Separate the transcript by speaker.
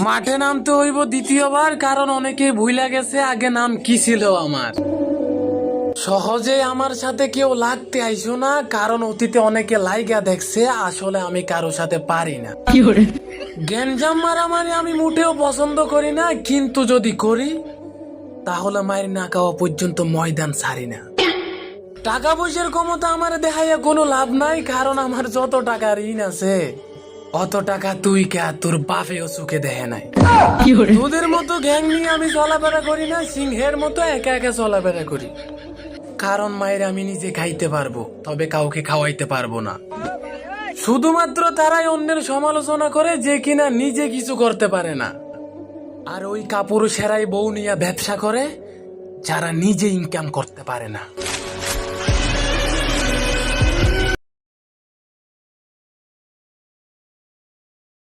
Speaker 1: মাঠে নামতে হইব দ্বিতীয়বার, কারণ অনেকে ভুইলা গেছে আগে নাম কি ছিল আমার। সহজে আমার সাথে কেউ লাগতে আইসো না, কারণ অতীতে অনেকে লাইগা দেখছে, আসলে আমি কারো সাথে পারি না। গ্যাঞ্জাম মারামারি আমি মোটেও পছন্দ করি না, কিন্তু যদি করি তাহলে মায়ের না খাওয়া পর্যন্ত ময়দান ছাড়ি না। টাকা পয়সার ক্ষমতা আমার দেখাইয়া কোনো লাভ নাই, কারণ আমার যত টাকা ঋণ আছে অত টাকা তুই কে তোর বাপেও চোখে দেখে নাই। তোদের মতো গ্যাং নিয়ে আমি চলাফেরা করি না, সিংহের মতো একা একা চলাফেরা করি। কারণ মায়ের আমি নিজে খাইতে পারবো, তবে কাউকে খাওয়াইতে পারবো না। শুধুমাত্র তারাই অন্যের সমালোচনা করে যে কিনা নিজে কিছু করতে পারে না। আর ওই কাপুরুষেরাই বউ নিয়ে ব্যবসা করে যারা নিজে ইনকাম করতে পারে না।